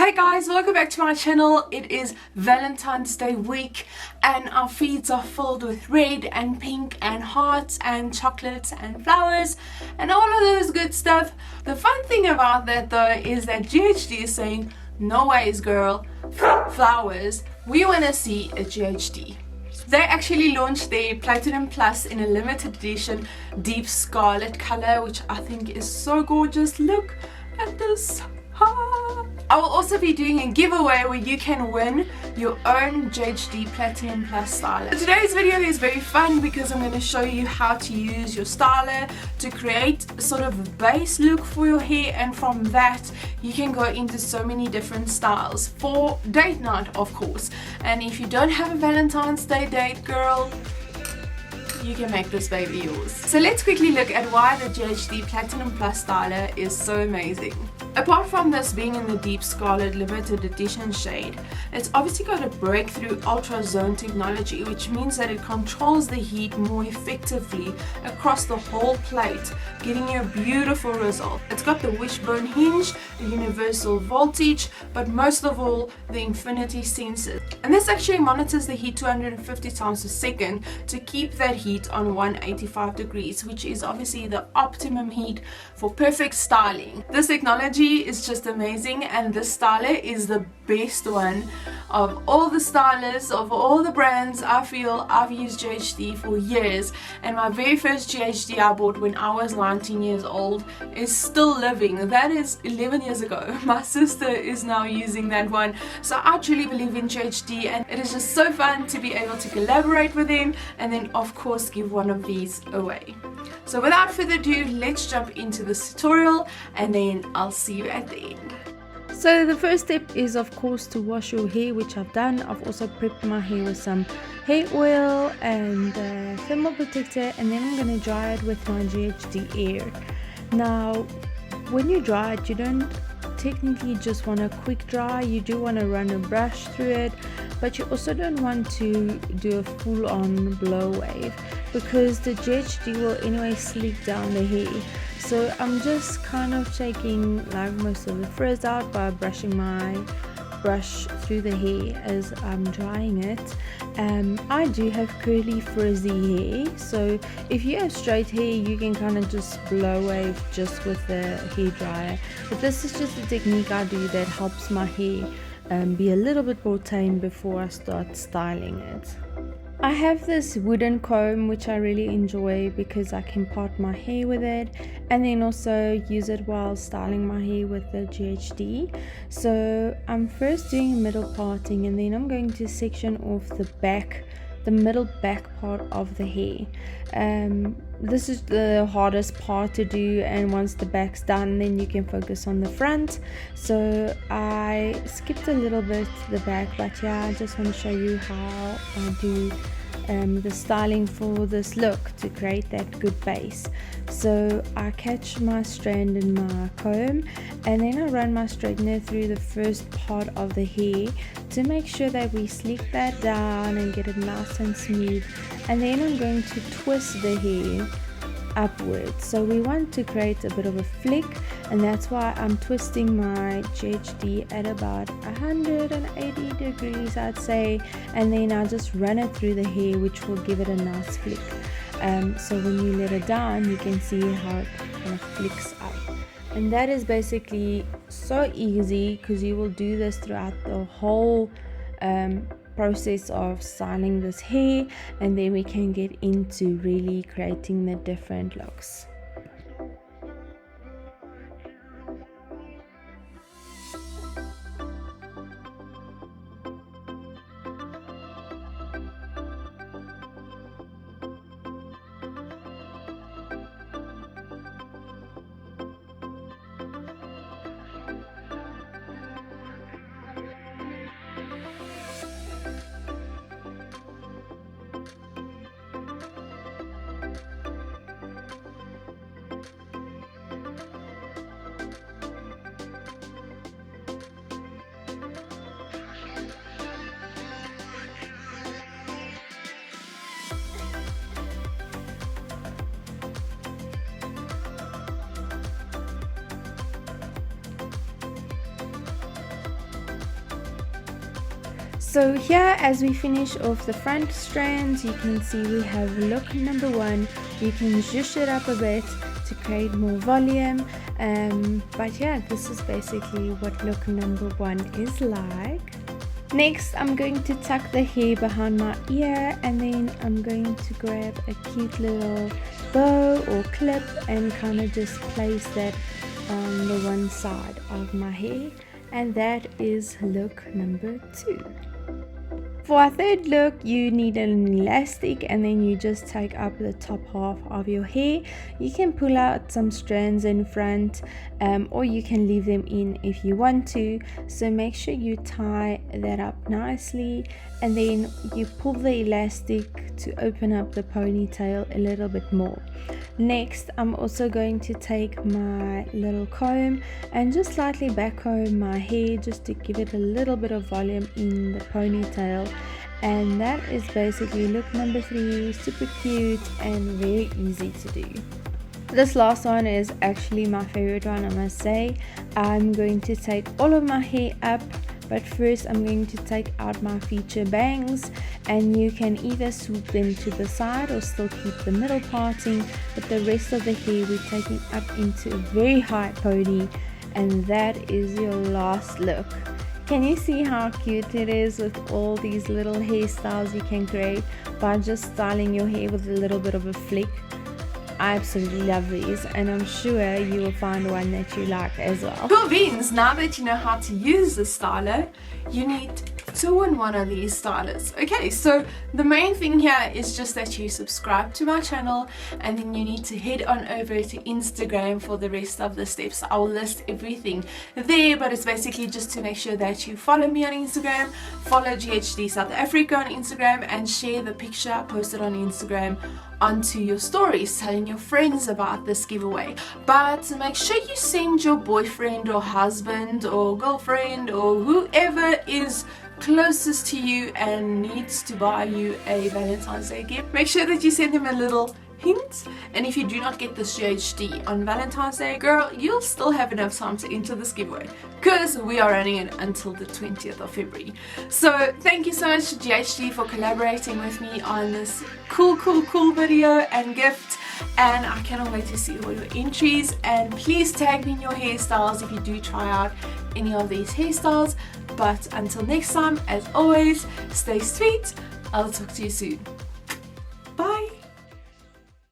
Hey guys, welcome back to my channel. It is Valentine's Day week and our feeds are filled with red and pink and hearts and chocolates and flowers and all of those good stuff. The fun thing about that though is that GHD is saying, no ways girl, flowers, we want to see a GHD. They actually launched their Platinum Plus in a limited edition deep scarlet color, which I think is so gorgeous. Look at this. I will also be doing a giveaway where you can win your own GHD Platinum Plus styler. Today's video is very fun because I'm going to show you how to use your styler to create a sort of a base look for your hair, and from that you can go into so many different styles for date night, of course. And if you don't have a Valentine's Day date, girl, you can make this baby yours. So let's quickly look at why the GHD Platinum Plus styler is so amazing. Apart from this being in the deep scarlet limited edition shade, it's obviously got a breakthrough ultra zone technology, which means that it controls the heat more effectively across the whole plate, getting you a beautiful result. It's got the wishbone hinge, the universal voltage, but most of all the infinity sensor. And this actually monitors the heat 250 times a second to keep that heat on 185 degrees, which is obviously the optimum heat for perfect styling. This technology is just amazing, and this styler is the best one of all the stylers, of all the brands. I feel I've used GHD for years, and my very first GHD I bought when I was 19 years old is still living. That is 11 years ago. My sister is now using that one, so I truly believe in GHD, and it is just so fun to be able to collaborate with them and then of course give one of these away. So without further ado, let's jump into this tutorial and then I'll see you at the end. So the first step is of course to wash your hair, which I've done. I've also prepped my hair with some hair oil and thermal protector, and then I'm going to dry it with my GHD air. Now when you dry it, you don't technically just want a quick dry, you do want to run a brush through it, but you also don't want to do a full-on blow wave because the GHD will anyway sleek down the hair. So I'm just kind of taking like most of the frizz out by brushing my brush through the hair as I'm drying it. I do have curly frizzy hair, so if you have straight hair you can kind of just blow wave just with the hair dryer, but this is just a technique I do that helps my hair be a little bit more tame before I start styling it. I have this wooden comb which I really enjoy because I can part my hair with it and then also use it while styling my hair with the GHD. So I'm first doing a middle parting, and then I'm going to section off the middle back part of the hair. This is the hardest part to do, and once the back's done then you can focus on the front. So I skipped a little bit the back, but yeah, I just want to show you how I do the styling for this look to create that good base. So I catch my strand in my comb and then I run my straightener through the first part of the hair to make sure that we sleek that down and get it nice and smooth, and then I'm going to twist the hair upwards. So we want to create a bit of a flick, and that's why I'm twisting my GHD at about 180 degrees I'd say, and then I just run it through the hair, which will give it a nice flick. So when you let it down you can see how it kind of flicks up, and that is basically so easy because you will do this throughout the whole process of styling this hair, and then we can get into really creating the different looks. So here, as we finish off the front strands, you can see we have look number 1. You can zhuzh it up a bit to create more volume, but yeah, this is basically what look number 1 is like. Next, I'm going to tuck the hair behind my ear, and then I'm going to grab a cute little bow or clip and kind of just place that on the one side of my hair, and that is look number 2. For our third look, you need an elastic, and then you just take up the top half of your hair. You can pull out some strands in front, or you can leave them in if you want to. So make sure you tie that up nicely, and then you pull the elastic to open up the ponytail a little bit more. Next, I'm also going to take my little comb and just slightly back comb my hair just to give it a little bit of volume in the ponytail. And that is basically look number 3, super cute and very easy to do. This last one is actually my favorite one, I must say. I'm going to take all of my hair up, but first I'm going to take out my feature bangs, and you can either swoop them to the side or still keep the middle parting, but the rest of the hair we're taking up into a very high pony, and that is your last look. Can you see how cute it is with all these little hairstyles you can create by just styling your hair with a little bit of a flick? I absolutely love these, and I'm sure you will find one that you like as well. Cool beans, now that you know how to use the styler, you need 2 in 1 of these stylers. Okay, so the main thing here is just that you subscribe to my channel, and then you need to head on over to Instagram for the rest of the steps. I will list everything there, but it's basically just to make sure that you follow me on Instagram, follow GHD South Africa on Instagram, and share the picture I posted on Instagram onto your stories, telling your friends about this giveaway. But make sure you send your boyfriend or husband or girlfriend or whoever is closest to you and needs to buy you a Valentine's Day gift. Make sure that you send them a little hint, and if you do not get this GHD on Valentine's Day, girl, you'll still have enough time to enter this giveaway because we are running it until the 20th of February. So thank you so much to GHD for collaborating with me on this cool video and gift, and I cannot wait to see all your entries. And please tag me in your hairstyles if you do try out any of these hairstyles. But until next time, as always, stay sweet. I'll talk to you soon. Bye.